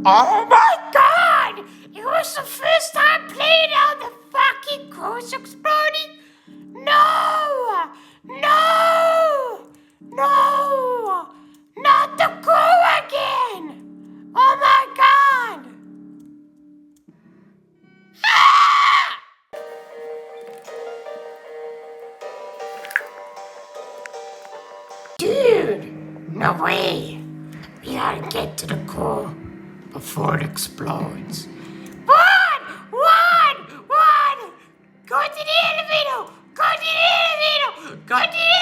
Oh my god! It was the first time playing on the fucking cruise exploding? No! No! No! Not the crew again! Oh my god! Ah! Dude! No way! We gotta get to the core before it explodes. One! Go to the elevator! Go to the elevator! Go to the